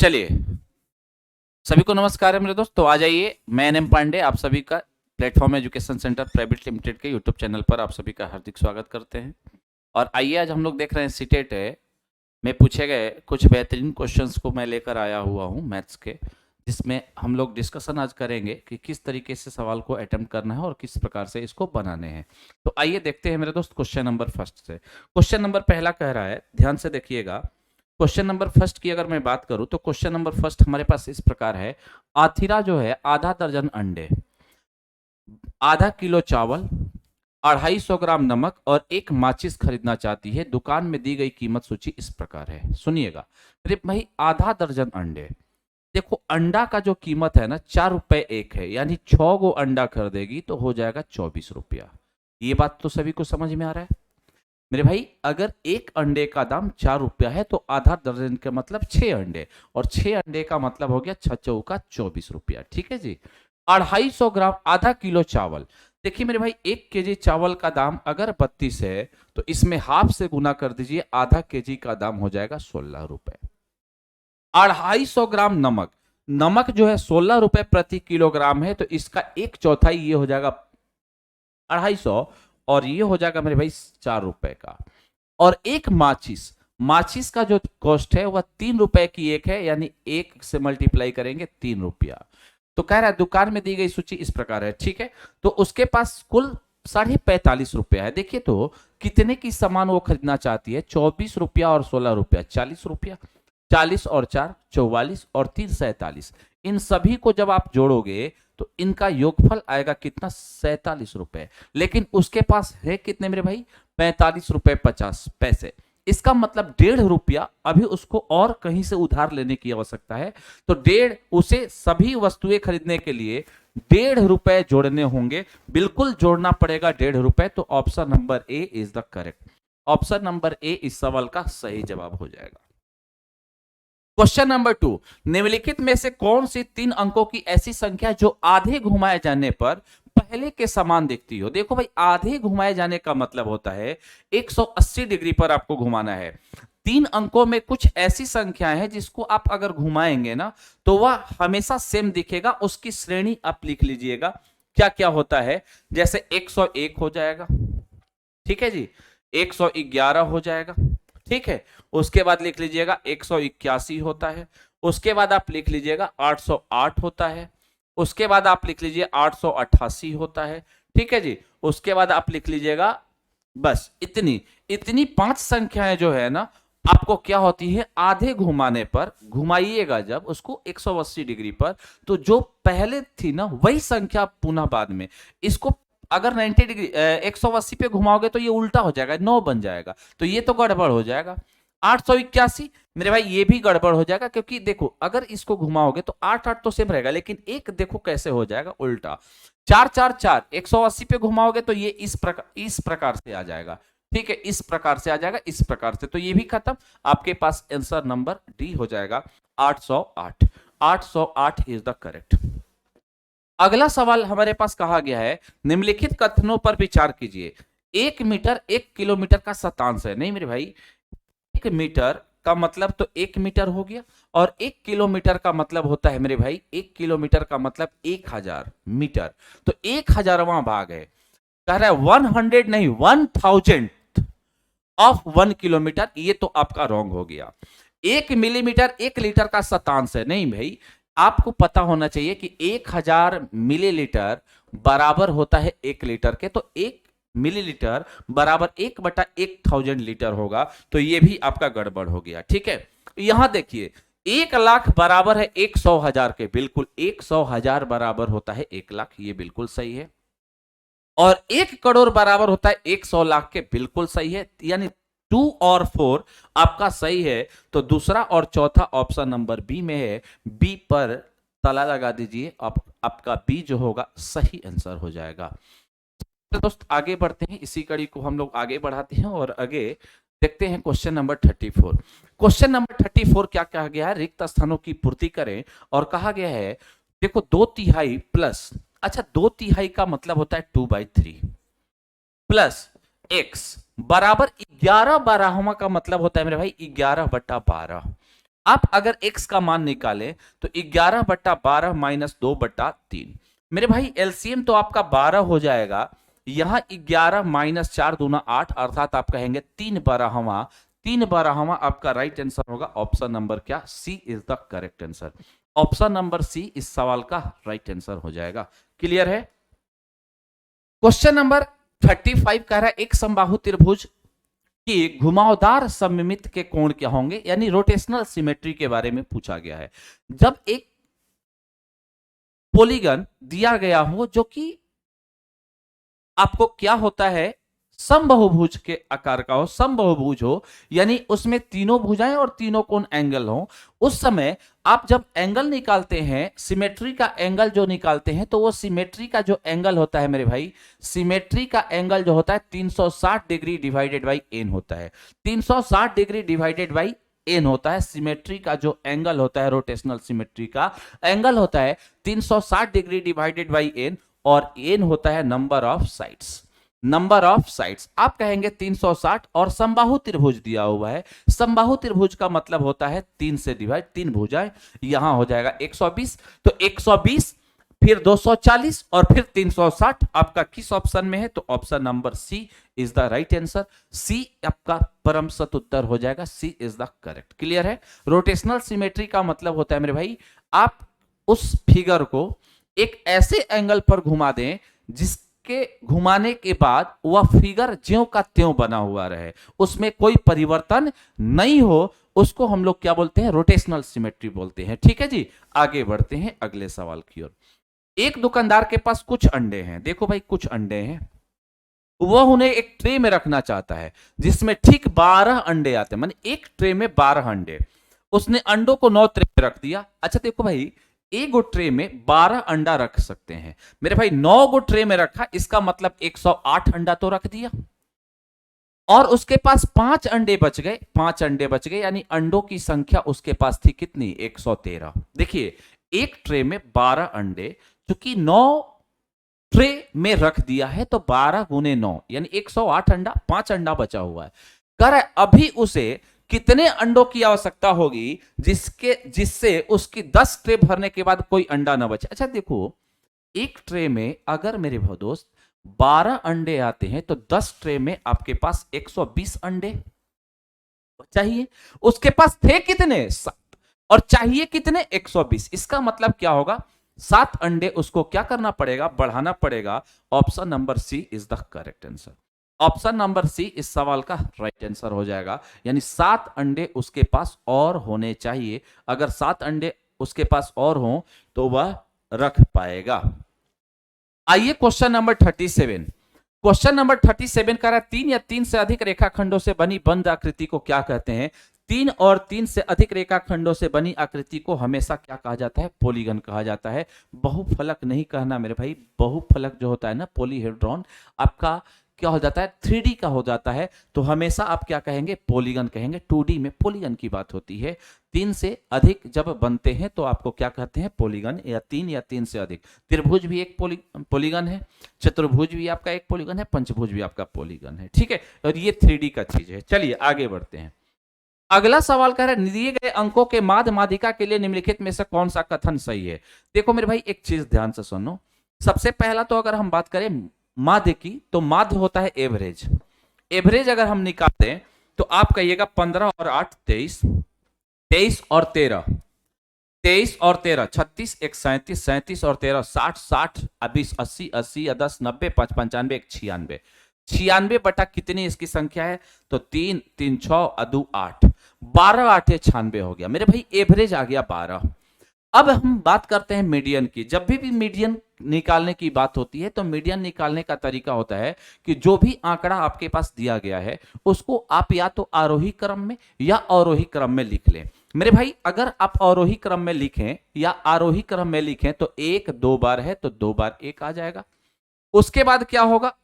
चलिए, सभी को नमस्कार है मेरे दोस्त। तो आ जाइए, मैं एन एम पांडे आप सभी का platform education centre private limited के यूट्यूब चैनल पर आप सभी का हार्दिक स्वागत करते हैं। और आइए, आज हम लोग देख रहे हैं सीटेट है में पूछे गए कुछ बेहतरीन क्वेश्चंस को मैं लेकर आया हुआ हूं मैथ्स के, जिसमें हम लोग डिस्कशन आज करेंगे कि किस तरीके से सवाल को अटेम्प्ट करना है और किस प्रकार से इसको बनाने हैं। तो आइए देखते हैं मेरे दोस्त क्वेश्चन नंबर फर्स्ट से। क्वेश्चन नंबर पहला कह रहा है, ध्यान से देखिएगा। क्वेश्चन नंबर फर्स्ट की अगर मैं बात करूं तो क्वेश्चन नंबर फर्स्ट हमारे पास इस प्रकार है। आथिरा जो है आधा दर्जन अंडे, आधा किलो चावल, 250 ग्राम नमक और एक माचिस खरीदना चाहती है। दुकान में दी गई कीमत सूची इस प्रकार है। सुनिएगा मेरे भाई, आधा दर्जन अंडे, देखो अंडा का जो कीमत है ना 4 रुपए एक है, यानी 6 गो अंडा खरीदेगी तो हो जाएगा 24 रुपया। ये बात तो सभी को समझ में आ रहा है मेरे भाई। अगर एक अंडे का दाम 4 रुपया है तो आधा दर्जन का मतलब 6 अंडे, और 6 अंडे का मतलब हो गया 6 चौका 24 रुपया। ठीक है जी। 250 ग्राम, आधा किलो चावल। देखिए मेरे भाई, 1 केजी चावल का दाम अगर 32 है तो इसमें हाफ से गुना कर दीजिए, आधा केजी का दाम हो जाएगा 16 रुपए। 250 ग्राम नमक, नमक जो है 16 रुपए प्रति किलोग्राम है, तो इसका 1/4 ये हो जाएगा 250, और ये हो जाएगा मेरे भाई 4 रुपए का। और एक माचिस, माचिस का जो कॉस्ट है वह 3 रुपए की एक है, यानी एक से मल्टीप्लाई करेंगे 3 रुपया। तो कह रहा है दुकान में दी गई सूची इस प्रकार है। ठीक है, तो उसके पास कुल 45.5 रुपया है। देखिए तो कितने की सामान वो खरीदना चाहती है, 24 रुपया और 16 रुपया, 40 रुपया। 40 और 4 44 और 3 47। इन सभी को जब आप जोड़ोगे तो इनका योगफल आएगा कितना, 47 रुपए। लेकिन उसके पास है कितने मेरे भाई, 45 रुपए 50 पैसे। इसका मतलब 1.5 रुपया अभी उसको और कहीं से उधार लेने की आवश्यकता है। तो उसे सभी वस्तुएं खरीदने के लिए 1.5 रुपए जोड़ने होंगे, बिल्कुल जोड़ना पड़ेगा 1.5 रुपए। तो option number A is the correct. Option number A इस सवाल का सही जवाब हो जाएगा। क्वेश्चन नंबर 2, निम्नलिखित में से कौन सी 3 अंकों की ऐसी संख्या जो आधे घुमाए जाने पर पहले के समान दिखती हो। देखो भाई, आधे घुमाए जाने का मतलब होता है 180 डिग्री पर आपको घुमाना है। 3 अंकों में कुछ ऐसी संख्या है जिसको आप अगर घुमाएंगे ना तो वह हमेशा सेम दिखेगा। उसकी श्रेणी आप लिख लीजिएगा, क्या क्या होता है। जैसे 101 हो जाएगा, ठीक है जी, 111 हो जाएगा, ठीक है। उसके बाद लिख लीजिएगा 181 होता है। उसके बाद आप लिख लीजिएगा 808 होता है। उसके बाद आप लिख लीजिए 888 होता है, ठीक है जी। उसके बाद आप लिख लीजिएगा, बस इतनी इतनी 5 संख्याएं जो है ना, आपको क्या होती है, आधे घुमाने पर घुमाइएगा जब उसको 180 डिग्री पर, तो जो पहले थी ना वही संख्या पुनः बाद में। इसको अगर 90 डिग्री 180 पे घुमाओगे तो ये उल्टा हो जाएगा, 9 बन जाएगा, तो ये तो गड़बड़ हो जाएगा। 881 मेरे भाई ये भी गड़बड़ हो जाएगा, क्योंकि देखो अगर इसको घुमाओगे तो 8 8 तो सेम रहेगा, लेकिन एक देखो कैसे हो जाएगा उल्टा। 4 4 4 180 पे घुमाओगे तो ये इस प्रकार से आ जाएगा, ठीक है, इस प्रकार से आ जाएगा, इस प्रकार से। तो ये भी खत्म, आपके पास आंसर नंबर डी हो जाएगा 808। 808 इज द करेक्ट। अगला सवाल हमारे पास कहा गया है, निम्नलिखित कथनों पर विचार कीजिए। 1 मीटर 1 किलोमीटर का शतांश है। नहीं मेरे भाई, 1 मीटर का मतलब तो 1 मीटर हो गया, और 1 किलोमीटर का मतलब होता है मेरे भाई, 1 किलोमीटर का मतलब 1000 मीटर। तो 1000वां भाग है। कह रहा है 100 नहीं, 1000 ऑफ 1 किलोमीटर। ये तो आपका रॉन्ग हो गया। 1 मिलीमीटर 1 लीटर का शतांश है। नहीं भाई, आपको पता होना चाहिए कि 1000 मिलीलीटर बराबर होता है 1 लीटर के। तो 1 मिलीलीटर बराबर 1/1000 लीटर होगा। तो ये भी आपका गड़बड़ हो गया, ठीक है। यहां देखिए, 1 लाख बराबर है 100,000 के, बिल्कुल 100,000 बराबर होता है 1 लाख, ये बिल्कुल सही है। और 1 करोड़ बराबर होता है 100 लाख के, बिल्कुल सही है। यानी 2 और 4 आपका सही है। तो दूसरा और चौथा ऑप्शन नंबर बी में है। बी पर ताला लगा दीजिए, आपका बी जो होगा सही आंसर हो जाएगा। तो दोस्त आगे बढ़ते हैं, इसी कड़ी को हम लोग आगे बढ़ाते हैं और आगे देखते हैं क्वेश्चन नंबर 34। क्वेश्चन नंबर 34 क्या कहा गया है, रिक्त स्थानों की पूर्ति करें। और कहा गया है, देखो 2/3 प्लस, अच्छा 2/3 का मतलब होता है 2/3 प्लस x बराबर 11/12 का मतलब होता है मेरे भाई 11/12। आप अगर x का मान निकालें तो 11/12 माइनस 2/3। मेरे भाई एलसीएम तो आपका 12 हो जाएगा, यहां 11 माइनस 4 दूना 8, अर्थात आप कहेंगे 3/12। 3/12 आपका राइट आंसर होगा ऑप्शन नंबर क्या, C is the correct answer. Option number C इस सवाल का राइट आंसर हो जाएगा। क्लियर है। क्वेश्चन नंबर 35 कह रहा है एक समबाहु त्रिभुज कि घुमावदार सममित के कोण क्या होंगे, यानी रोटेशनल सिमेट्री के बारे में पूछा गया है। जब एक पॉलीगन दिया गया हो जो कि आपको क्या होता है, समबाहुभुज के आकार का हो, समबाहुभुज हो, यानी उसमें तीनों भुजाएं और तीनों कोण एंगल हो, उस समय आप जब एंगल निकालते हैं, सिमेट्री का एंगल जो निकालते हैं, तो वो सिमेट्री का जो एंगल होता है मेरे भाई, सिमेट्री का एंगल जो होता है 360 डिग्री डिवाइडेड बाई एन होता है। 360 डिग्री डिवाइडेड बाई एन होता है सिमेट्री का जो एंगल होता है, रोटेशनल सिमेट्री का एंगल होता है 360 डिग्री डिवाइडेड बाई एन, और एन होता है number of sides. Number of sides आप कहेंगे 360, और समबाहु त्रिभुज दिया हुआ है। समबाहु त्रिभुज का मतलब होता है 3 से डिवाइड, 3 भुजाएं, यहां हो जाएगा 120। तो 120 फिर 240 और फिर 360 आपका किस ऑप्शन में है, तो option number C is the right answer. C आपका परम सत उत्तर हो जाएगा, C is the correct. Clear है। रोटेशनल सिमेट्री का मतलब होता है मेरे भाई, आप उस फिगर को एक ऐसे एंगल पर घुमा दें जिसके घुमाने के बाद वह फिगर ज्यों का त्यों बना हुआ रहे, उसमें कोई परिवर्तन नहीं हो, उसको हम लोग क्या बोलते हैं, रोटेशनल सिमेट्री बोलते हैं। ठीक है जी, आगे बढ़ते हैं अगले सवाल की ओर। एक दुकानदार के पास कुछ अंडे हैं, देखो भाई कुछ अंडे हैं, वह उन्हें एक ट्रे में रखना चाहता है जिसमें ठीक 12 अंडे आते हैं, माने एक ट्रे में 12 अंडे। उसने अंडों को 9 ट्रे में रख दिया। अच्छा देखो भाई, एक गो ट्रे में 12 अंडा रख सकते हैं मेरे भाई, 9 गो ट्रे में रखा, इसका मतलब 108 अंडा तो रख दिया, और उसके पास 5 अंडे बच गए, 5 अंडे बच गए, यानी अंडों की संख्या उसके पास थी कितनी, 113। देखिए एक ट्रे में 12 अंडे, चूंकि 9 ट्रे में रख दिया है तो 12 गुने 9 यानी 108 अंडा, 5 अंडा बचा हुआ है। कर अभी उसे कितने अंडों की आवश्यकता होगी जिससे उसकी 10 ट्रे भरने के बाद कोई अंडा ना बचे। अच्छा देखो, एक ट्रे में अगर मेरे भाई दोस्त 12 अंडे आते हैं तो 10 ट्रे में आपके पास 120 अंडे चाहिए। उसके पास थे कितने, 7, और चाहिए कितने, 120। इसका मतलब क्या होगा, 7 अंडे उसको क्या करना पड़ेगा, बढ़ाना पड़ेगा। Option number C is the correct answer. Option number C इस सवाल का राइट आंसर हो जाएगा, यानी 7 अंडे उसके पास और होने चाहिए। अगर 7 अंडे उसके पास और हों तो वह रख पाएगा। आइए क्वेश्चन नंबर 37। क्वेश्चन नंबर 37 कह रहा है 3 या 3 से अधिक रेखाखंडों से बनी बंद आकृति को क्या कहते हैं। 3 और 3 से अधिक रेखाखंडों से बनी आकृति को हमेशा क्या कहा जाता है, पॉलीगन कहा जाता है। बहुफलक नहीं कहना मेरे भाई, बहुफलक जो होता है ना, पॉलीहेड्रॉन, आपका क्या हो जाता है, 3D का हो जाता है, तो हमेशा आप क्या कहेंगे, पॉलीगन कहेंगे। 2D में पॉलीगन की बात होती है। 3 से अधिक जब बनते हैं तो आपको क्या कहते हैं, पॉलीगन, या 3 या 3 से अधिक। त्रिभुज भी एक पॉलीगन है, चतुर्भुज भी आपका एक पॉलीगन है, पंचभुज भी आपका पॉलीगन है। ठीक है, और ये 3D का चीज है। चलिए आगे बढ़ते हैं। अगला सवाल कह रहा है दिए गए अंकों के माध्य माध्यिका के लिए निम्नलिखित में से कौन सा कथन सही है। देखो मेरे भाई एक चीज ध्यान से सुनो। सबसे पहला तो अगर हम बात करें माध्य की, तो माध्य होता है एवरेज। एवरेज अगर हम निकालते हैं तो आप कहिएगा 15 और 8 23, 23 और 13, 23 और 13 36, 1 37, 37 और 13 60, 60 20 80, 80 या 10 90 5 95 1 96, 96 बटा कितनी इसकी संख्या है, तो 3 3 6 अदू 8, 12 8 96 हो गया मेरे भाई, एवरेज आ गया 12। अब हम बात करते हैं मीडियन की। जब भी मीडियन निकालने की बात होती है तो मीडियन निकालने का तरीका होता है कि जो भी आंकड़ा आपके पास दिया गया है उसको आप या तो आरोही क्रम में या अवरोही क्रम में लिख लें। मेरे भाई अगर आप अवरोही क्रम में लिखें या आरोही क्रम में लिखें तो 1 2 बार है तो 2 बार 1 आ जाएगा। उसके बाद क्या होगा,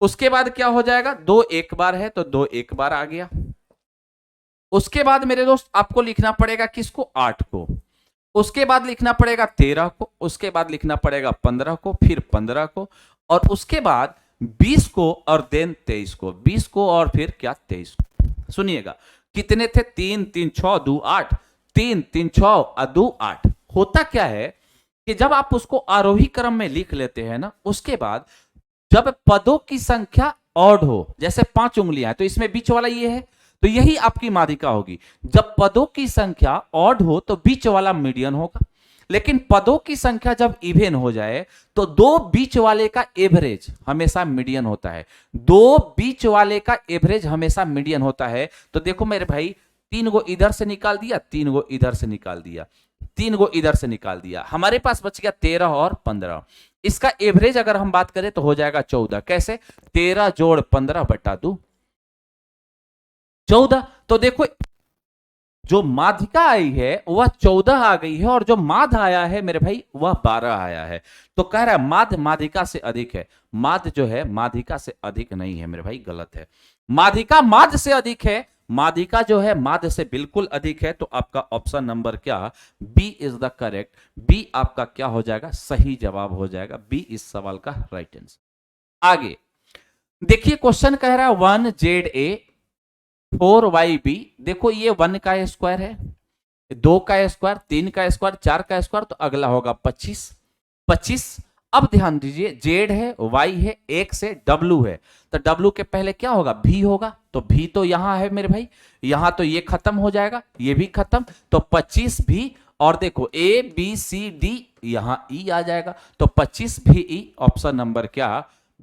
उसके बाद क्या हो जाएगा, 2 1 बार है तो 2 1 बार आ गया। उसके बाद मेरे दोस्त आपको लिखना पड़ेगा किसको, 8 को। उसके बाद लिखना पड़ेगा 13 को, उसके बाद लिखना पड़ेगा 15 को, फिर 15 को, और उसके बाद 20 को, और देन 23 को, 20 को और फिर क्या 23 को। सुनिएगा, कितने थे? 3 3 6 2 8, 3 3 6 2 8। होता क्या है कि जब आप उसको आरोही क्रम में लिख लेते हैं ना, उसके बाद जब पदों की संख्या ऑड हो, जैसे 5 उंगलियां हैं तो इसमें बीच वाला ये है, तो यही आपकी माध्यिका होगी। जब पदों की संख्या ऑड हो तो बीच वाला मीडियन होगा, लेकिन पदों की संख्या जब इवन हो जाए तो दो बीच वाले का एवरेज हमेशा मीडियन होता है। दो बीच वाले का एवरेज हमेशा मीडियन होता है। तो देखो मेरे भाई, 3 गो इधर से निकाल दिया, 3 गो इधर से निकाल दिया, 3 गो इधर से निकाल दिया, हमारे पास बच गया 13 और 15। इसका एवरेज अगर हम बात करें तो हो जाएगा 14। कैसे? 13 जोड़ 15 बटा 2, 14। तो देखो जो माध्यिका आई है वह 14 आ गई है, और जो माध्य आया है मेरे भाई वह 12 आया है। तो कह रहा है माध्य माध्यिका से अधिक है। माध्य जो है माध्यिका से अधिक नहीं है मेरे भाई, गलत है। माध्यिका माध्य से अधिक है, माध्यिका जो है माध्य से बिल्कुल अधिक है। तो आपका ऑप्शन नंबर क्या? B is the correct. B आपका क्या हो जाएगा? सही जवाब हो जाएगा। बी इस सवाल का राइट आंसर। आगे देखिए, क्वेश्चन कह रहा है 1ZA 4YB। देखो ये 1 का स्क्वायर है, 2 का स्क्वायर, 3 का स्क्वायर, 4 का स्क्वायर, तो अगला होगा 25। 25। अब ध्यान दीजिए, जेड है, वाई है, एक्स है, डब्ल्यू है, तो डब्ल्यू के पहले क्या होगा? भी होगा। तो भी तो यहां है मेरे भाई, यहां तो ये खत्म हो जाएगा, ये भी खत्म, तो 25 भी। और देखो ए बी सी डी, यहां ई आ जाएगा, तो 25 भी ई। ऑप्शन नंबर क्या?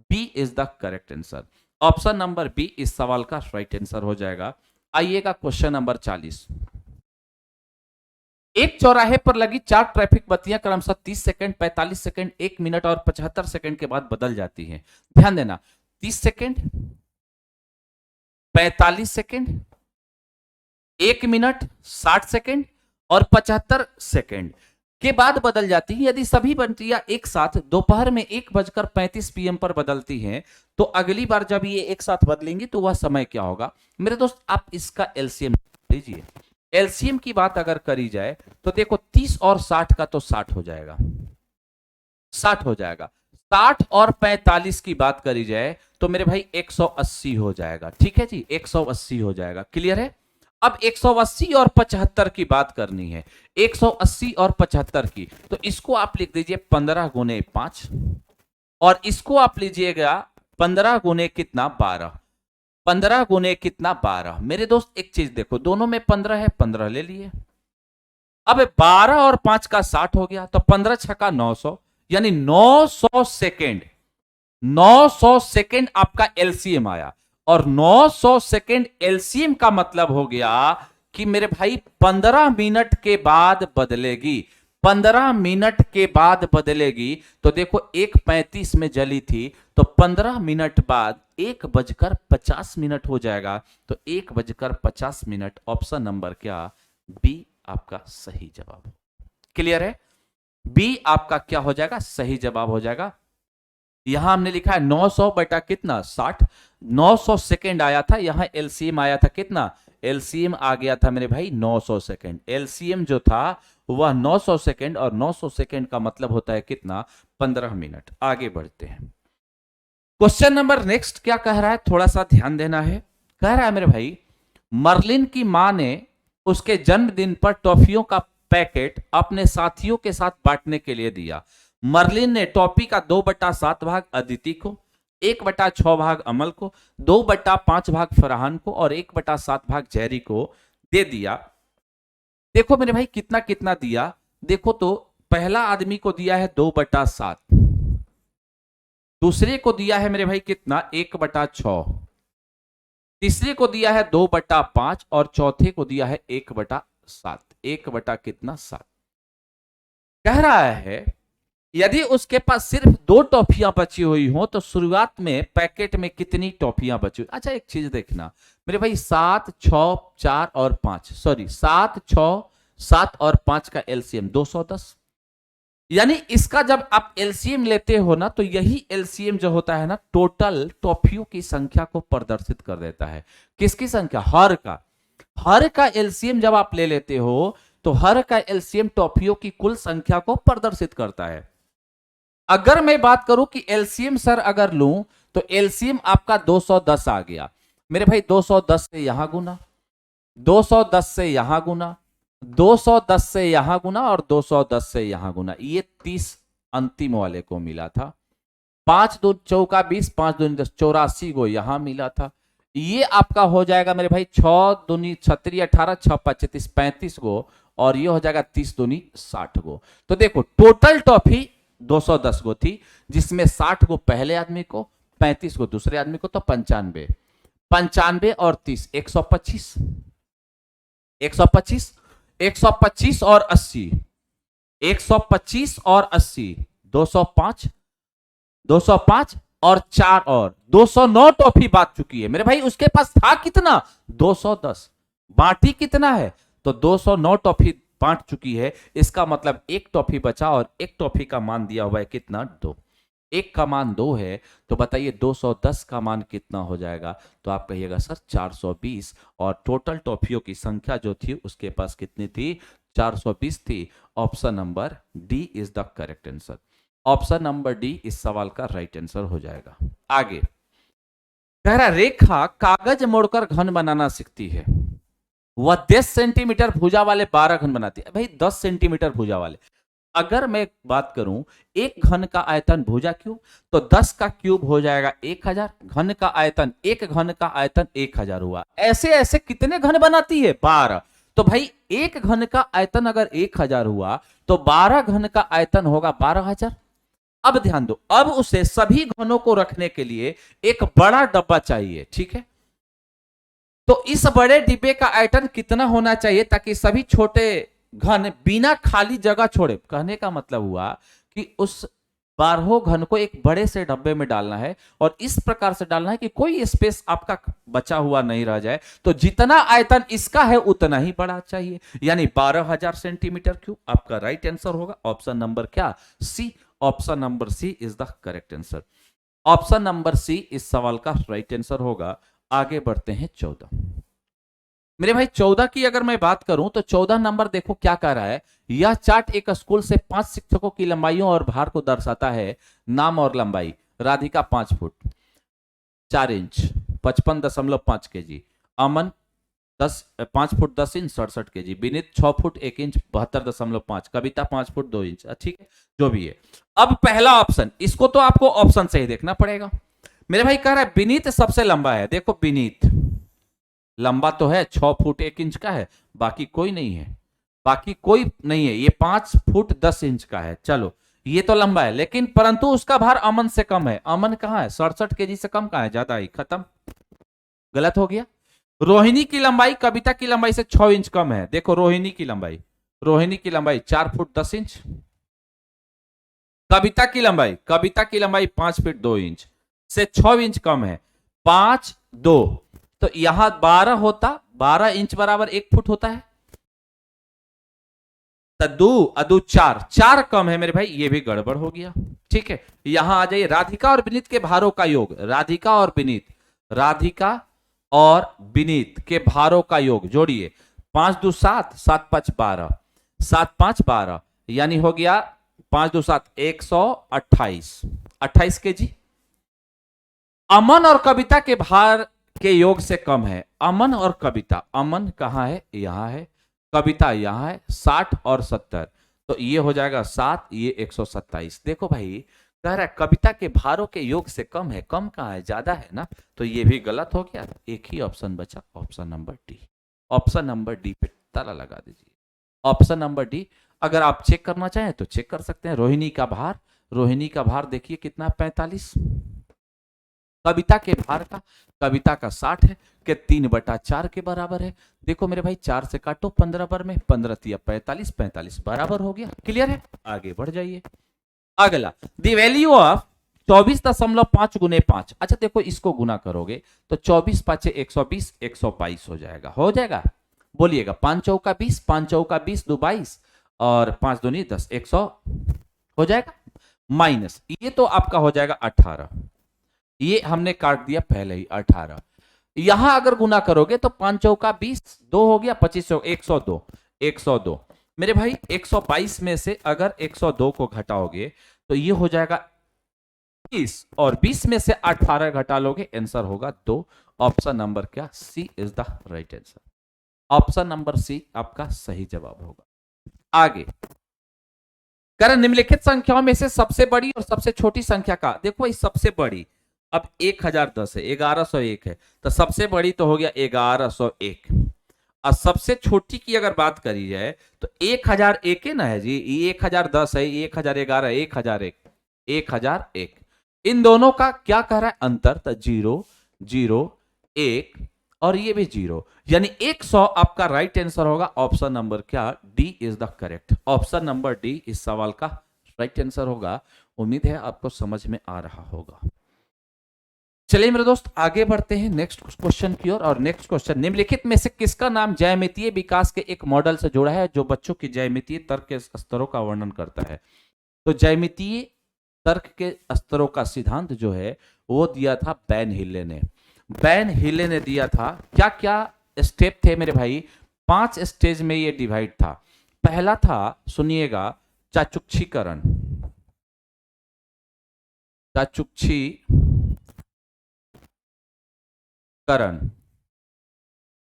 B is the correct answer. Option number B इस सवाल का राइट आंसर हो जाएगा। आइएगा क्वेश्चन नंबर 40। एक चौराहे पर लगी 4 ट्रैफिक बत्तियां क्रमशः 30 सेकंड, 45 सेकंड, 1 मिनट और 75 सेकंड के बाद बदल जाती हैं। ध्यान देना, 30 सेकंड, 45 सेकंड, 1 मिनट, 60 सेकंड और 75 सेकंड के बाद बदल जाती है। यदि सभी बत्तियां एक साथ दोपहर में 1:35 PM पर बदलती हैं, तो अगली बार जब ये एक साथ बदलेंगी तो वह समय क्या होगा? मेरे दोस्त, आप इसका एलसीएम लीजिए। एलसीएम की बात अगर करी जाए तो देखो 30 और 60 का तो 60 हो जाएगा, 60 हो जाएगा। 60 और 45 की बात करी जाए तो मेरे भाई 180 हो जाएगा। ठीक है जी, 180 हो जाएगा। क्लियर है? अब 180 और 75 की बात करनी है, 180 और 75 की, तो इसको आप लिख दीजिए 15 गुने 5, और इसको आप लीजिएगा 15 गुने कितना? 12। 15 गुने कितना? 12। मेरे दोस्त एक चीज देखो, दोनों में 15 है, 15 ले लिए। अब 12 और 5 का 60 हो गया, तो 15 छक्का 900, यानी 900 सेकेंड। 900 सेकेंड आपका एलसीएम आया, और 900 सेकेंड एलसीएम का मतलब हो गया कि मेरे भाई 15 मिनट के बाद बदलेगी। 15 मिनट के बाद बदलेगी। तो देखो 1:35 में जली थी, तो 15 मिनट बाद 1:50 हो जाएगा, तो 1:50। ऑप्शन नंबर क्या? बी आपका सही जवाब। क्लियर है? बी आपका क्या हो जाएगा? सही जवाब हो जाएगा। यहां हमने लिखा है 900 बटा कितना? 60। 900 सेकेंड आया था, यहां एलसीएम आया था कितना? एलसीएम आ गया था मेरे भाई 900 सेकेंड। एलसीएम जो था वह 900 सेकेंड, और 900 सेकेंड का मतलब होता है कितना? 15 मिनट। आगे बढ़ते हैं। क्वेश्चन नंबर नेक्स्ट क्या कह रहा है, थोड़ा सा ध्यान देना है। कह रहा है मेरे भाई, मर्लिन की मां ने उसके जन्मदिन पर टॉफियों का पैकेट अपने साथियों के साथ बांटने के लिए दिया। मर्लिन ने टॉफी का 2/7 भाग अदिति को, 1/6 भाग अमल को, 2/5 भाग फरहान को और 1/7 भाग जैरी को दे दिया। देखो मेरे भाई कितना कितना दिया, देखो तो पहला आदमी को दिया है 2/7, दूसरे को दिया है मेरे भाई कितना? 1/6, तीसरे को दिया है 2/5 और चौथे को दिया है 1/7। 1/7 कह रहा है यदि उसके पास सिर्फ 2 टॉफियां बची हुई हो तो शुरुआत में पैकेट में कितनी टॉफियां बची हुई? अच्छा एक चीज देखना मेरे भाई, 7, 6, 4 और 5, सॉरी 7, 6, 7 और 5 का एलसीएम 210। यानी इसका जब आप एलसीएम लेते हो ना, तो यही एलसीएम जो होता है ना, टोटल टॉफियों की संख्या को प्रदर्शित कर देता है। किसकी संख्या? हर का। हर का एलसीएम जब आप ले लेते हो तो हर का एलसीएम टॉफियों की कुल संख्या को प्रदर्शित करता है। अगर मैं बात करूं कि एलसीएम सर अगर लूं तो एलसीएम आपका 210 आ गया मेरे भाई। 210 से यहां गुना, 210 से यहां गुना, 210 से यहां गुना और 210 से यहां गुना, ये 30 अंतिम वाले को मिला था। 5 2 चौका 20, 5 दूनी 10, 84 को यहां मिला था। ये आपका हो जाएगा मेरे भाई 6 दूनी 36 18, 6 25 35 को, और ये हो जाएगा 30 दूनी 60 को। तो देखो टोटल टॉफी 210 को थी, जिसमें 60 को पहले आदमी को, 35 को दूसरे आदमी को, तो 95, 95 और 30 125, 125, 125 और 80, 125 और 80 205, 205 और 4 और 209 टॉफी बांट चुकी है मेरे भाई। उसके पास था कितना? 210, बांटी कितना है? तो 209 टॉफी बांट चुकी है। इसका मतलब एक टॉफी बचा और एक टॉफी का मान दिया हुआ है कितना? 2। एक का मान 2 है, तो बताइए 210 का मान कितना हो जाएगा? तो आप कहिएगा सर 420, और टोटल टॉफियों की संख्या जो थी उसके पास कितनी थी? 420 थी। Option number D is the correct answer. Option number D इस सवाल का राइट आंसर हो जाएगा। आगे कह रहा रेखा कागज मोड़कर घन बनाना सीखती है, वह 10 सेंटीमीटर भुजा वाले 12 घन बनाती है। भाई 10 सेंटीमीटर भुजा वाले, अगर मैं बात करूं एक घन का आयतन भुजा क्यूब, तो 10 का क्यूब हो जाएगा 1000, घन का आयतन, एक घन का आयतन 1000 हुआ। ऐसे ऐसे कितने घन बनाती है? 12। तो भाई एक घन का आयतन अगर 1000 हुआ, तो 12 घन का आयतन होगा 12000। अब ध्यान दो, अब उसे सभी घनों को रखने के लिए एक बड़ा डब्बा चाहिए, ठीक है? तो इस बड़े डिब्बे का आयतन कितना होना चाहिए ताकि सभी छोटे घन बिना खाली जगह छोड़े? कहने का मतलब हुआ कि उस 12 घन को एक बड़े से डब्बे में डालना है, और इस प्रकार से डालना है कि कोई स्पेस आपका बचा हुआ नहीं रह जाए। तो जितना आयतन इसका है उतना ही बड़ा चाहिए, यानी 12000 सेंटीमीटर क्यूब। आपका राइट आंसर होगा ऑप्शन नंबर क्या? C. Option number C is the correct answer. Option number C इस सवाल का राइट आंसर होगा। आगे बढ़ते हैं 14। मेरे भाई 14 की अगर मैं बात करूं तो 14 नंबर देखो क्या कह रहा है। यह चार्ट एक स्कूल से 5 शिक्षकों की लंबाइयों और भार को दर्शाता है। नाम और लंबाई: राधिका 5 फुट 4 इंच 55.5 केजी, अमन 5 foot 10 inch 67 KG, Vineet 6 foot 1 inch 72.5, कविता 5 फुट 2 इंच। ठीक है, जो भी है। अब पहला ऑप्शन, इसको तो आपको ऑप्शन से ही देखना पड़ेगा। मेरे भाई कह रहा है विनीत सबसे लंबा है। देखो विनीत लंबा तो है, 6 फुट 1 इंच का है, बाकी कोई नहीं है, बाकी कोई नहीं है। ये 5 फुट 10 इंच का है। चलो ये तो लंबा है, लेकिन परंतु उसका भार अमन से कम है। अमन कहां है? 67 केजी से कम कहां है? ज्यादा ही। खत्म, गलत हो गया। रोहिणी की लंबाई कविता की लंबाई से 6 इंच कम है। देखो रोहिणी की लंबाई, रोहिणी की लंबाई 4 फुट 10 इंच, कविता की लंबाई 5 फीट 2 इंच से 6 इंच कम है। 5 2, तो यहां 12 होता, 12 इंच बराबर 1 फुट होता है। तदु अदु 4, 4 कम है मेरे भाई, ये भी गड़बड़ हो गया। ठीक है, यहां आ जाइए। राधिका और विनीत के भारों का योग, राधिका और विनीत, राधिका और विनीत के भारों का योग जोड़िए। 5 2 7, 7 5 12, 7 5 12, यानी हो गया 5 2 7 128, 28 केजी। अमन और कविता के भार के योग से कम है। अमन और कविता, अमन कहां है? यहां है, कविता यहां है। 60 और 70, तो ये हो जाएगा 7, ये 127। देखो भाई कह रहा है कविता के भारों के योग से कम है। कम कहां है? ज्यादा है ना, तो ये भी गलत हो गया। एक ही ऑप्शन बचा, option number D. Option number D पे ताला लगा दीजिए। Option number D. अगर आप चेक करना चाहें तो चेक कर सकते हैं। रोहिणी का भार, रोहिणी का भार देखिए कितना, 45। कविता के भार का, कविता का 60 है, के 3/4 के बराबर है। देखो मेरे भाई 4 से काटो 15 पर में, 15 तिया 45, 45 बराबर हो गया। क्लियर है, आगे बढ़ जाइए। अगला, द वैल्यू ऑफ 24.5 गुने 5। अच्छा देखो इसको गुना करोगे तो 24 5 120, 122 हो जाएगा। हो जाएगा, बोलिएगा। 5 चौका 20, 5 चौका 20 2 22, और 5 दूनी 10, 100 हो जाएगा। माइनस ये तो आपका हो जाएगा 18, ये हमने काट दिया पहले ही 18। यहां अगर गुना करोगे तो 5 चौका 20, 2 हो गया 25, 102, 102। मेरे भाई 122 में से अगर 102 को घटाओगे तो ये हो जाएगा 20, और 20 में से 18 घटा लोगे, आंसर होगा 2। ऑप्शन नंबर क्या? C is the right answer. Option number C आपका सही जवाब होगा। आगे, कह रहे निम्नलिखित संख्याओं में से सबसे बड़ी और सबसे छोटी संख्या का, देखो इस सबसे बड़ी, अब 1010 है, 1101 है, तो सबसे बड़ी तो हो गया 1101, और सबसे छोटी की अगर बात करी जाए तो 1001 है ना है जी, ये 1010 है, 1011, 1001, 1001, इन दोनों का क्या कह रहा है अंतर, तो 0 0 1 और ये भी 0, यानी 100 आपका राइट आंसर होगा। ऑप्शन नंबर क्या, D is the correct, option number D इस सवाल का राइट आंसर होगा। उम्मीद है आपको समझ में आ रहा होगा। चलिए मेरे दोस्त आगे बढ़ते हैं नेक्स्ट क्वेश्चन की ओर। और नेक्स्ट क्वेश्चन, निम्नलिखित में से किसका नाम ज्यामितीय विकास के एक मॉडल से जुड़ा है जो बच्चों की ज्यामितीय तर्क के स्तरों का वर्णन करता है। तो ज्यामितीय तर्क के स्तरों का सिद्धांत जो है वो दिया था बैन हिले ने। बैन हिले ने दिया था। क्या क्या स्टेप थे मेरे भाई, 5 स्टेज में ये डिवाइड था। पहला था, सुनिएगा, चाचुक्षीकरण, चाचुक्षीकरण।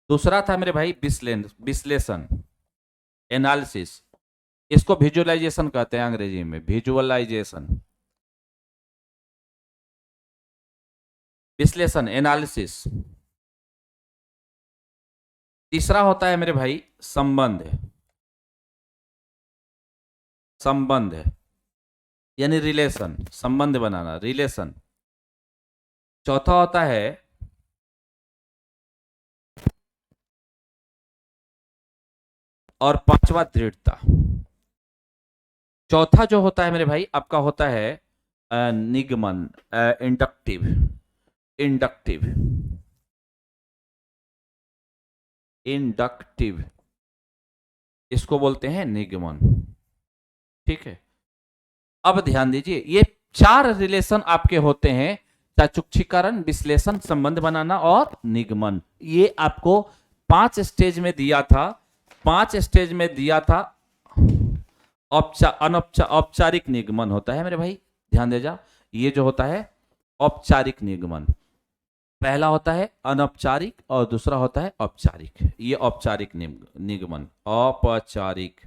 दूसरा था मेरे भाई विश्लेषण, एनालिसिस, इसको विजुअलाइजेशन कहते हैं अंग्रेजी में, विजुअलाइजेशन, विश्लेषण, एनालिसिस। तीसरा होता है मेरे भाई संबंध, संबंध यानी रिलेशन, संबंध बनाना, रिलेशन। चौथा होता है और पांचवा दृढ़ता। चौथा जो होता है मेरे भाई आपका होता है निगमन, इंडक्टिव, इंडक्टिव, इंडक्टिव, इसको बोलते हैं निगमन। ठीक है, अब ध्यान दीजिए, ये 4 रिलेशन आपके होते हैं, चाचुक्षीकरण, विश्लेषण, संबंध बनाना और निगमन। ये आपको 5 स्टेज में दिया था, 5 स्टेज में दिया था। औपचारिक निगमन होता है मेरे भाई, ध्यान दे जा, ये जो होता है औपचारिक निगमन, पहला होता है अनौपचारिक और दूसरा होता है औपचारिक। ये औपचारिक निगमन, औपचारिक,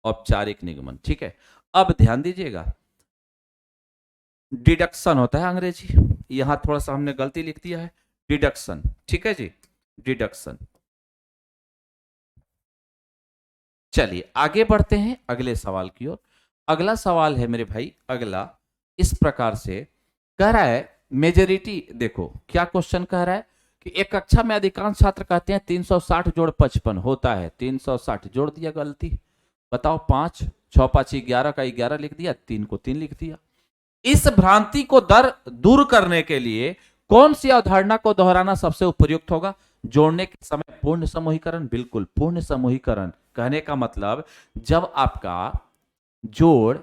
औपचारिक निगमन। ठीक है, अब ध्यान दीजिएगा, डिडक्शन होता है अंग्रेजी, यहां थोड़ा सा हमने गलती लिख दिया है, डिडक्शन। ठीक है जी, डिडक्शन। चलिए आगे बढ़ते हैं अगले सवाल की ओर। अगला सवाल है मेरे भाई, अगला इस प्रकार से कह रहा है, मेजोरिटी, देखो क्या क्वेश्चन कह रहा है कि एक कक्षा में अधिकांश छात्र कहते हैं 360 जोड़ 55 होता है, 360 जोड़ दिया, गलती, बताओ, 5 6 5 11 का 11 लिख दिया, 3 को 3 लिख दिया। इस भ्रांति को दूर करने के लिए कौन सी अवधारणा को दोहराना सबसे उपयुक्त होगा? जोड़ने के समय पूर्ण समूहीकरण, बिल्कुल पूर्ण समूहीकरण। कहने का मतलब, जब आपका जोड़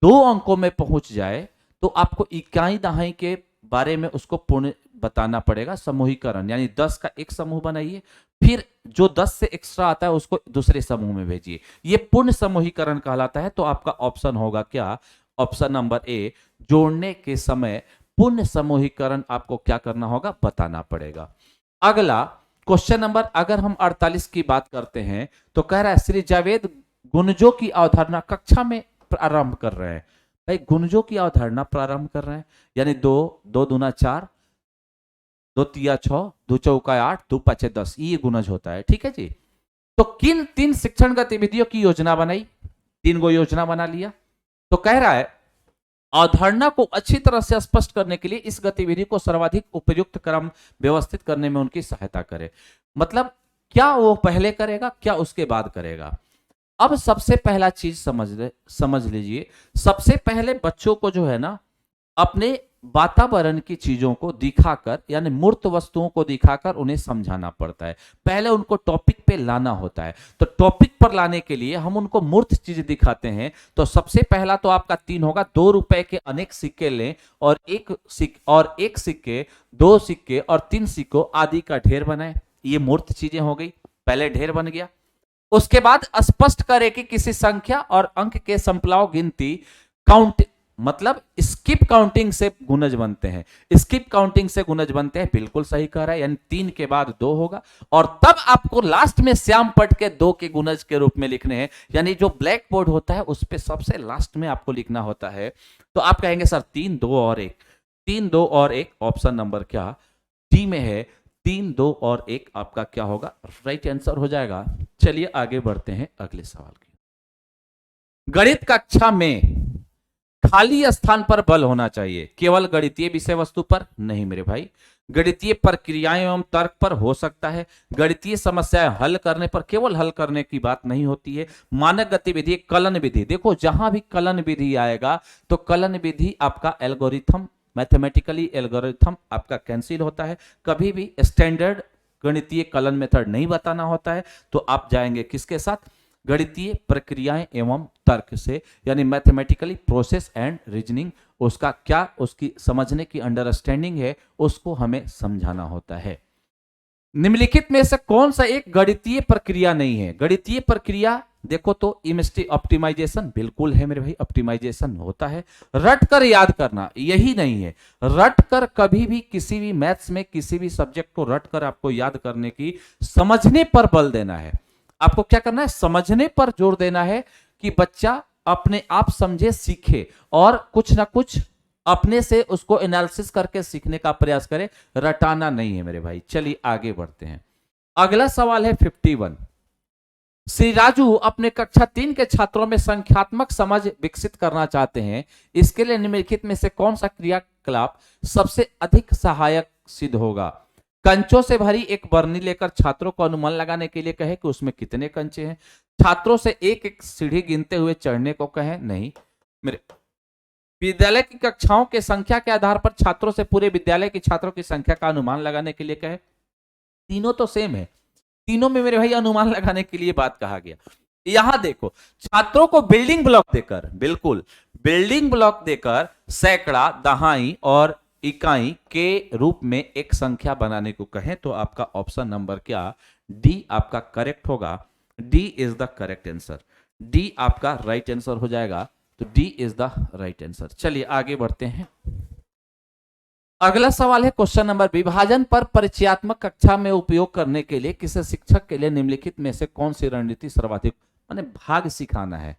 2 अंकों में पहुंच जाए तो आपको इकाई दहाई के बारे में उसको पूर्ण बताना पड़ेगा, समूहीकरण, यानी 10 का एक समूह बनाइए, फिर जो 10 से एक्स्ट्रा आता है उसको दूसरे समूह में भेजिए, ये पूर्ण समूहीकरण कहलाता है। तो आपका ऑप्शन होगा क्या, ऑप्शन नंबर ए, जोड़ने के समय पूर्ण समूहीकरण आपको क्या करना होगा, बताना पड़ेगा। अगला क्वेश्चन नंबर, अगर हम 48 की बात करते हैं तो कह रहा है श्री जावेद गुणजों की अवधारणा कक्षा में प्रारंभ कर रहे हैं। भाई गुणजों की अवधारणा प्रारंभ कर रहे हैं, यानी 2 2 दूना 4, 2 तिया 6, 2 चौका 8, 2 पांचे 10, ये गुणज होता है। ठीक है जी, तो किन 3 शिक्षण गतिविधियों की योजना बनाई, 3 गो योजना बना लिया। तो कह रहा है अवधारणा को अच्छी तरह से स्पष्ट करने के लिए इस गतिविधि को सर्वाधिक उपयुक्त क्रम व्यवस्थित करने में उनकी सहायता करे। मतलब क्या वो पहले करेगा, क्या उसके बाद करेगा। अब सबसे पहला चीज समझ लीजिए, सबसे पहले बच्चों को जो है ना, अपने वातावरण की चीजों को दिखाकर, यानी मूर्त वस्तुओं को दिखाकर उन्हें समझाना पड़ता है। पहले उनको टॉपिक पे लाना होता है। तो टॉपिक पर लाने के लिए हम उनको मूर्त चीज दिखाते हैं। तो सबसे पहला तो आपका 3 होगा, 2 रुपए के अनेक सिक्के लें और एक सिक्के, 2 सिक्के और 3 सिक्कों आदि का ढेर बनाएं। ये मूर्त चीजें हो गई, पहले ढेर बन गया। उसके बाद स्पष्ट करें कि किसी संख्या और अंक के संपलाव गिनती, काउंट, मतलब स्किप काउंटिंग से गुणज बनते हैं, स्किप काउंटिंग से गुणज बनते हैं, बिल्कुल सही कह रहा है, यानी 3 के बाद 2 होगा और तब आपको लास्ट में श्याम पट के 2 के गुणज के रूप में लिखने हैं, यानी जो ब्लैक बोर्ड होता है उस पे सबसे लास्ट में आपको लिखना होता है। तो आप कहेंगे सर 3 2 और 1, 3 2 और 1 ऑप्शन नंबर क्या डी में है, 3 2 और 1 आपका क्या होगा, राइट आंसर हो जाएगा। चलिए आगे बढ़ते हैं अगले सवाल की। गणित कक्षा में खाली स्थान पर बल होना चाहिए, केवल गणितीय विषय वस्तु पर नहीं मेरे भाई, गणितीय प्रक्रियाएं एवं तर्क पर हो सकता है, गणितीय समस्याएं हल करने पर, केवल हल करने की बात नहीं होती है, मानक गतिविधि, कलन विधि, देखो जहां भी कलन विधि आएगा तो कलन विधि आपका एल्गोरिथम, मैथमेटिकली एल्गोरिथम आपका कैंसिल होता है, कभी भी स्टैंडर्ड गणितीय कलन मेथड नहीं बताना होता है, तो आप जाएंगे किसके साथ, गणितीय प्रक्रियाएं एवं तर्क से, यानी मैथमेटिकली प्रोसेस एंड रीजनिंग, उसका क्या उसकी समझने की अंडरस्टैंडिंग है उसको हमें समझाना होता है। निम्नलिखित में से कौन सा एक गणितीय प्रक्रिया नहीं है, गणितीय प्रक्रिया देखो तो इमेज ऑप्टिमाइजेशन बिल्कुल है मेरे भाई, ऑप्टिमाइजेशन होता है, रट कर याद करना यही नहीं है, रट कर कभी भी किसी भी मैथ्स में किसी भी सब्जेक्ट को रट कर आपको याद करने की, समझने पर बल देना है, आपको क्या करना है, समझने पर जोर देना है कि बच्चा अपने आप समझे सीखे और कुछ ना कुछ अपने से उसको एनालिसिस करके सीखने का प्रयास करे, रटाना नहीं है मेरे भाई। चलिए आगे बढ़ते हैं, अगला सवाल है 51। श्री राजू अपने कक्षा 3 के छात्रों में संख्यात्मक समझ विकसित करना चाहते हैं, इसके लिए निम्नलिखित में से कौन सा क्रियाकलाप सबसे अधिक सहायक सिद्ध होगा। कंचों से भरी एक बरनी लेकर छात्रों को अनुमान लगाने के लिए कहे कि उसमें कितने कंचे हैं, छात्रों से एक एक सीढ़ी गिनते हुए चढ़ने को कहे, नहीं मेरे विद्यालय की कक्षाओं के संख्या के आधार पर छात्रों से पूरे विद्यालय के छात्रों की संख्या का अनुमान लगाने के लिए कहे, तीनों तो सेम है, तीनों में मेरे भाई अनुमान लगाने के लिए बात कहा गया। यहां देखो छात्रों को बिल्डिंग ब्लॉक देकर, बिल्कुल बिल्डिंग ब्लॉक देकर सैकड़ा, दहाई और इकाई के रूप में एक संख्या बनाने को कहें तो आपका ऑप्शन नंबर क्या डी आपका करेक्ट होगा, D is the correct answer, D आपका राइट आंसर हो जाएगा, तो D is the right answer. चलिए आगे बढ़ते हैं, अगला सवाल है क्वेश्चन नंबर, विभाजन पर परिचयात्मक कक्षा में उपयोग करने के लिए किसी शिक्षक के लिए निम्नलिखित में से कौन सी रणनीति सर्वाधिक, माने भाग सिखाना है,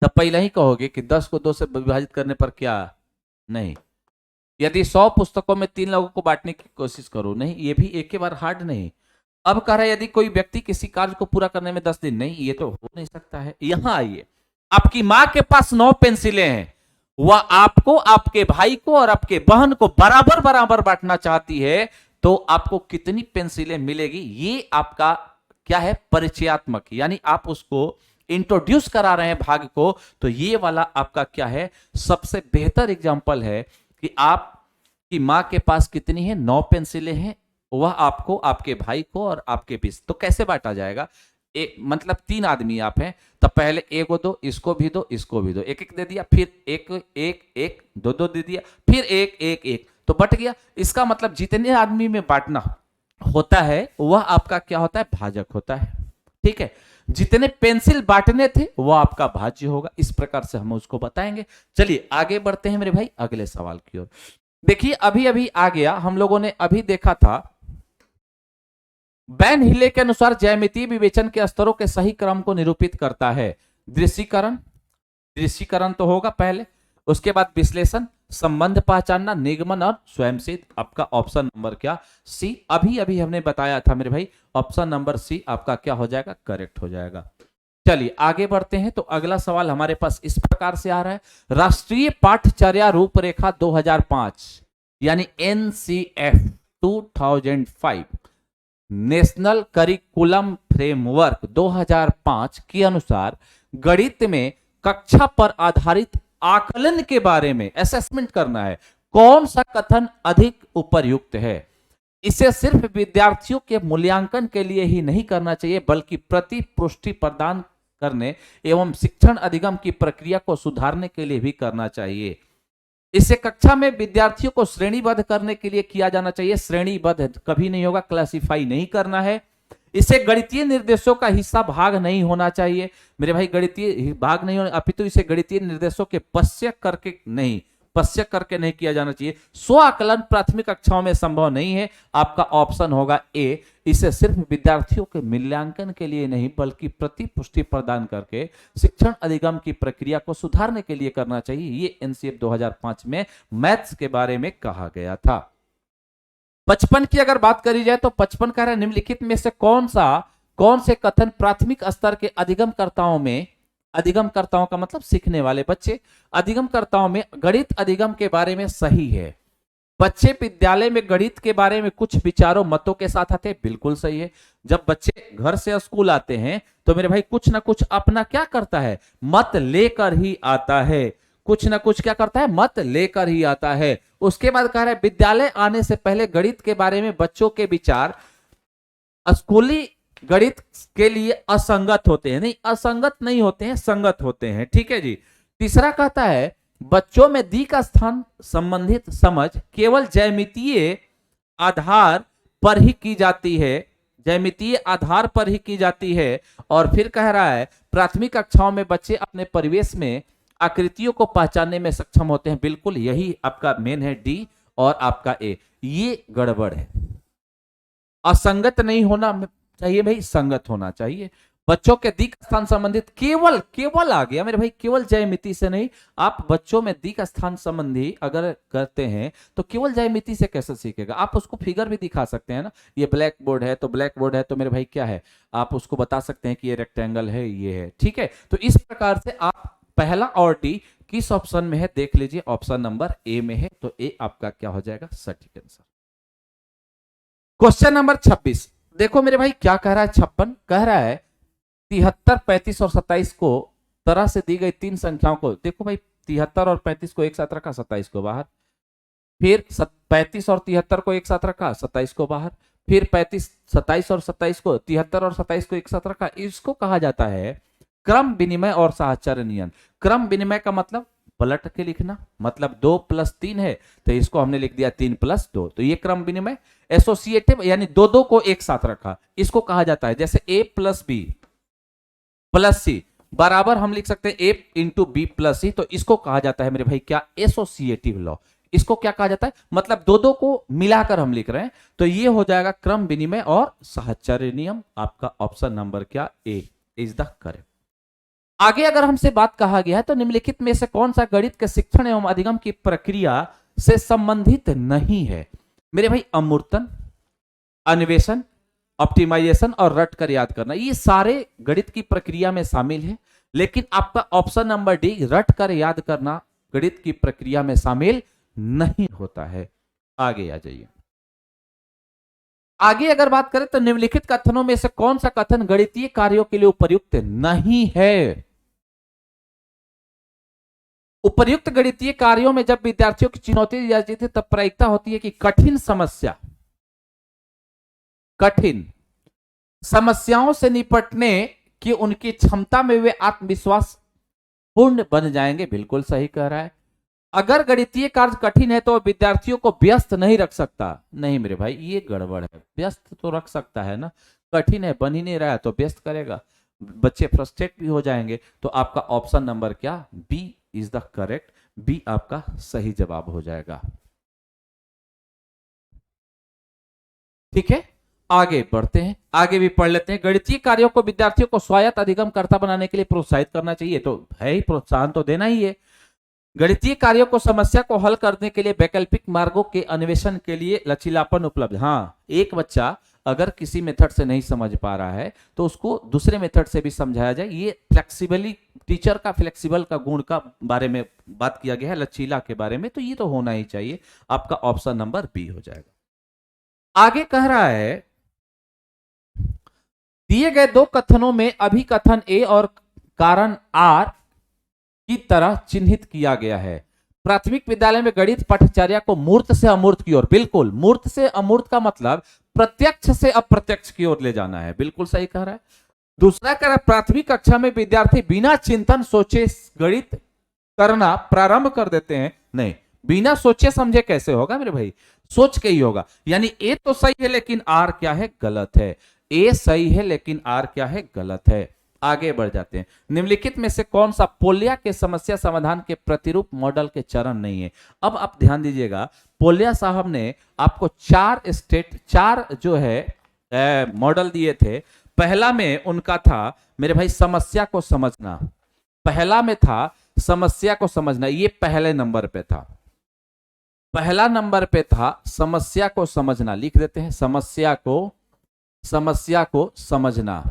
तब पहले ही कहोगे कि 10 को 2 से विभाजित करने पर क्या नहीं, यदि 100 पुस्तकों में 3 लोगों को बांटने की कोशिश करो, नहीं ये भी एक के बार हार्ड नहीं। अब कह रहा है यदि कोई व्यक्ति किसी कार्य को पूरा करने में 10 दिन, नहीं ये तो हो नहीं सकता है। यहां आइए, आपकी मां के पास 9 पेंसिलें हैं, वह आपको, आपके भाई को और आपके बहन को बराबर बराबर बांटना चाहती है, तो आपको कितनी पेंसिलें मिलेगी, ये आपका क्या है, परिचयात्मक, यानी आप उसको इंट्रोड्यूस करा रहे हैं भाग को, तो ये वाला आपका क्या है, सबसे बेहतर एग्जाम्पल है कि आपकी मां के पास कितनी है, 9 पेंसिलें हैं, वह आपको, आपके भाई को और आपके बीच, तो कैसे बांटा जाएगा, मतलब 3 आदमी आप हैं, तो पहले एक को दो, इसको भी दो, इसको भी दो, एक एक दे दिया, फिर एक एक एक दो दो दे दिया, फिर एक एक एक, तो बट गया। इसका मतलब जितने आदमी में बांटना होता है वह आपका क्या होता है, भाजक होता है, ठीक है, जितने पेंसिल बांटने थे वह आपका भाज्य होगा, इस प्रकार से हम उसको बताएंगे। चलिए आगे बढ़ते हैं मेरे भाई अगले सवाल की ओर। देखिए अभी अभी आ गया, हम लोगों ने अभी देखा था बैन हिले के अनुसार ज्यामितीय विवेचन के स्तरों के सही क्रम को निरूपित करता है, दृश्यीकरण, दृश्यीकरण तो होगा पहले, उसके बाद विश्लेषण, संबंध पहचानना, निगमन और स्वयंसिद्ध, आपका ऑप्शन नंबर क्या सी, अभी अभी हमने बताया था मेरे भाई, ऑप्शन नंबर सी आपका क्या हो जाएगा, करेक्ट हो जाएगा। चलिए आगे बढ़ते हैं, तो अगला सवाल हमारे पास इस प्रकार से आ रहा है, राष्ट्रीय पाठचर्या रूपरेखा 2005 यानी एनसीएफ 2005 नेशनल करिकुलम फ्रेमवर्क 2005 के अनुसार गणित में कक्षा पर आधारित आकलन के बारे में असेसमेंट करना है, कौन सा कथन अधिक उपयुक्त है। इसे सिर्फ विद्यार्थियों के मूल्यांकन के लिए ही नहीं करना चाहिए, बल्कि प्रतिपुष्टि प्रदान करने एवं शिक्षण अधिगम की प्रक्रिया को सुधारने के लिए भी करना चाहिए। इसे कक्षा में विद्यार्थियों को श्रेणीबद्ध करने के लिए किया जाना चाहिए, श्रेणीबद्ध कभी नहीं होगा, क्लासिफाई नहीं करना है। इसे गणितीय निर्देशों का हिस्सा भाग नहीं होना चाहिए मेरे भाई, गणितीय भाग नहीं होना, अपितु इसे गणितीय निर्देशों के पश्य करके नहीं किया जाना चाहिए। स्व आकलन प्राथमिक कक्षाओं में संभव नहीं है। आपका ऑप्शन होगा ए। इसे सिर्फ विद्यार्थियों के मूल्यांकन के लिए नहीं बल्कि प्रतिपुष्टि प्रदान करके शिक्षण अधिगम की प्रक्रिया को सुधारने के लिए करना चाहिए। ये एनसीएफ 2005 में मैथ्स के बारे में कहा गया था। 55 की अगर बात करी जाए तो 55 कह रहा है निम्नलिखित में से कौन से कथन प्राथमिक स्तर के अधिगमकर्ताओं का मतलब सीखने वाले बच्चे, अधिगमकर्ताओं में गणित अधिगम के बारे में सही है। बच्चे विद्यालय में गणित के बारे में कुछ विचारों मतों के साथ आते हैं, बिल्कुल सही है। जब बच्चे घर से स्कूल आते हैं तो मेरे भाई कुछ ना कुछ अपना क्या करता है, मत लेकर ही आता है, कुछ ना कुछ क्या करता है, मत लेकर ही आता है। उसके बाद कह रहा है विद्यालय आने से पहले गणित के बारे में बच्चों के विचार स्कूली गणित के लिए असंगत होते हैं, नहीं असंगत नहीं होते हैं, संगत होते हैं, ठीक है जी। तीसरा कहता है बच्चों में दी का स्थान संबंधित समझ केवल ज्यामितीय आधार पर ही की जाती है, ज्यामितीय आधार पर ही की जाती है। और फिर कह रहा है प्राथमिक कक्षाओं में बच्चे अपने परिवेश में आकृतियों को पहचानने में सक्षम होते हैं, बिल्कुल यही आपका मेन है डी और आपका ए। ये गड़बड़ है, असंगत नहीं होना चाहिए भाई, संगत होना चाहिए। बच्चों के दिक स्थान संबंधित केवल आ गया मेरे भाई, केवल ज्यामिति से नहीं। आप बच्चों में दिक स्थान संबंधी अगर करते हैं तो केवल ज्यामिति से कैसे सीखेगा, आप उसको फिगर भी दिखा सकते हैं ना। ये ब्लैक बोर्ड है तो मेरे भाई क्या है, आप उसको बता सकते हैं कि ये रेक्टेंगल है, ये है, ठीक है। तो इस प्रकार से आप पहला और डी किस ऑप्शन में है देख लीजिए, ऑप्शन नंबर ए में है, तो ए आपका क्या हो जाएगा, सटीक आंसर। क्वेश्चन नंबर 26 देखो मेरे भाई क्या कह रहा है, 56 कह रहा है 73, 35 और 27 को तरह से दी गई तीन संख्याओं को, देखो भाई 73 और 35 को एक साथ रखा, 27 को बाहर, फिर 35 और 73 को एक साथ रखा, 27 को बाहर, फिर 27 और 27 को 73 और 27 को एक साथ रखा। इसको कहा जाता है क्रम विनिमय और साहचर्य नियम। क्रम विनिमय का मतलब पलट के लिखना, मतलब 2 + 3 है तो इसको हमने लिख दिया 3 + 2, तो ये क्रम विनिमय। एसोसिएटिव यानी दो को एक साथ रखा, इसको कहा जाता है जैसे a + b + c बराबर हम लिख सकते हैं a × b + c, तो इसको कहा जाता है मेरे भाई क्या, एसोसिएटिव लॉ। इसको क्या कहा जाता है, मतलब दो को मिलाकर हम लिख रहे हैं, तो ये हो जाएगा क्रम विनिमय और साहचर्य नियम। आपका ऑप्शन नंबर क्या, ए इज द करेक्ट। आगे अगर हमसे बात कहा गया है तो निम्नलिखित में से कौन सा गणित के शिक्षण एवं अधिगम की प्रक्रिया से संबंधित नहीं है मेरे भाई, अमूर्तन, अन्वेषण, ऑप्टिमाइजेशन और रट कर याद करना, ये सारे गणित की प्रक्रिया में शामिल है। लेकिन आपका ऑप्शन नंबर डी रट कर याद करना गणित की प्रक्रिया में शामिल नहीं होता है। आगे आ जाइए। आगे अगर बात करें तो निम्नलिखित कथनों में से कौन सा कथन गणितीय कार्यों के लिए उपयुक्त नहीं है। उपर्युक्त गणितीय कार्यों में जब विद्यार्थियों की चुनौती दी जाती है तब प्रायिकता होती है कि कठिन समस्याओं से निपटने की उनकी क्षमता में वे आत्मविश्वास पूर्ण बन जाएंगे, बिल्कुल सही कह रहा है। अगर गणितीय कार्य कठिन है तो विद्यार्थियों को व्यस्त नहीं रख सकता, नहीं मेरे भाई ये गड़बड़ है, व्यस्त तो रख सकता है ना, कठिन है बन ही नहीं रहा है तो व्यस्त करेगा, बच्चे फ्रस्ट्रेट भी हो जाएंगे। तो आपका ऑप्शन नंबर क्या, B is the correct, B आपका सही जवाब हो जाएगा। ठीक है, आगे बढ़ते हैं, आगे भी पढ़ लेते हैं। गणितीय कार्यों को विद्यार्थियों को स्वायत्त अधिगमकर्ता बनाने के लिए प्रोत्साहित करना चाहिए, तो है ही, प्रोत्साहन तो देना ही है। गणितीय कार्यों को समस्या को हल करने के लिए वैकल्पिक मार्गों के अन्वेषण के लिए लचीलापन उपलब्ध। हाँ, एक बच्चा अगर किसी मेथड से नहीं समझ पा रहा है तो उसको दूसरे मेथड से भी समझाया जाए। ये फ्लेक्सिबली, टीचर का फ्लेक्सिबल का गुण का बारे में बात किया गया है, लचीला के बारे में, तो ये तो होना ही चाहिए। आपका ऑप्शन नंबर बी हो जाएगा। आगे कह रहा है दिए गए दो कथनों में अभिकथन ए और कारण आर की तरह चिन्हित किया गया है। प्राथमिक विद्यालय में गणित पाठ्यचर्या को मूर्त से अमूर्त की ओर, बिल्कुल मूर्त से अमूर्त का मतलब प्रत्यक्ष से अप्रत्यक्ष की ओर ले जाना है, बिल्कुल सही कह रहा है। दूसरा कह रहा है प्राथमिक कक्षा में विद्यार्थी बिना चिंतन सोचे गणित करना प्रारंभ कर देते हैं, नहीं, बिना सोचे समझे कैसे होगा मेरे भाई, सोच के ही होगा। यानी ए तो सही है लेकिन आर क्या है, गलत है। ए सही है लेकिन आर क्या है, गलत है। आगे बढ़ जाते हैं। निम्नलिखित में से कौन सा पोलिया के समस्या समाधान के प्रतिरूप मॉडल के चरण नहीं है। अब आप ध्यान दीजिएगा, पोलिया साहब ने आपको चार जो है मॉडल दिए थे। पहला में उनका था मेरे भाई समस्या को समझना, पहला में था समस्या को समझना, ये पहले नंबर पे था, पहला नंबर पे था समस्या को समझना। लिख देते हैं समस्या को समझना।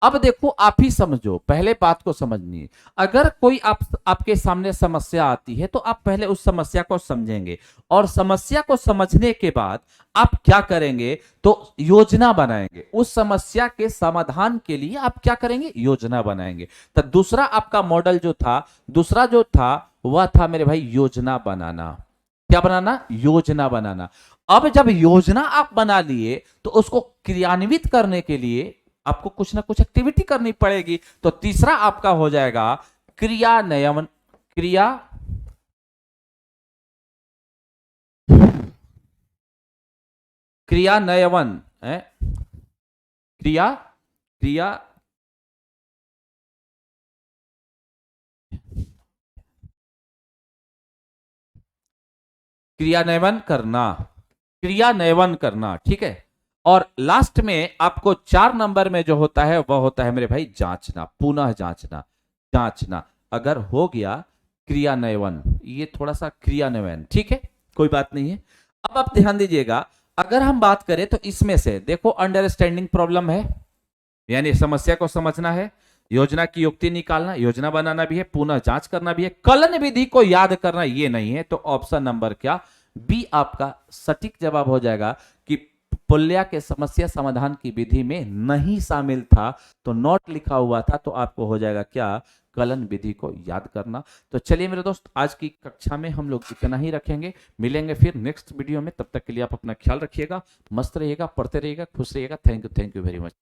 अब देखो आप ही समझो, पहले बात को समझनी है। अगर कोई आपके सामने समस्या आती है तो आप पहले उस समस्या को समझेंगे, और समस्या को समझने के बाद आप क्या करेंगे, तो योजना बनाएंगे। उस समस्या के समाधान के लिए आप क्या करेंगे, योजना बनाएंगे। तो दूसरा आपका मॉडल जो था वह था मेरे भाई योजना बनाना। क्या बनाना, योजना बनाना। अब जब योजना आप बना लिए तो उसको क्रियान्वित करने के लिए आपको कुछ ना कुछ एक्टिविटी करनी पड़ेगी। तो तीसरा आपका हो जाएगा क्रियान्वयन, है क्रियान्वयन करना, ठीक है। और लास्ट में आपको 4 नंबर में जो होता है वह होता है मेरे भाई जांचना, पुनः जांचना। अगर हो गया क्रियान्वयन, ये थोड़ा सा क्रियान्वयन, ठीक है, कोई बात नहीं है। अब आप ध्यान दीजिएगा, अगर हम बात करें तो इसमें से देखो अंडरस्टैंडिंग प्रॉब्लम है, यानी समस्या को समझना है, योजना की युक्ति निकालना, योजना बनाना भी है, पुनः जांच करना भी है, कलन विधि को याद करना ये नहीं है। तो ऑप्शन नंबर क्या, बी आपका सटीक जवाब हो जाएगा कि पोलिया के समस्या समाधान की विधि में नहीं शामिल था। तो नोट लिखा हुआ था, तो आपको हो जाएगा क्या, कलन विधि को याद करना। तो चलिए मेरे दोस्त, आज की कक्षा में हम लोग इतना ही रखेंगे, मिलेंगे फिर नेक्स्ट वीडियो में। तब तक के लिए आप अपना ख्याल रखिएगा, मस्त रहिएगा, पढ़ते रहिएगा, खुश रहिएगा। Thank you very much.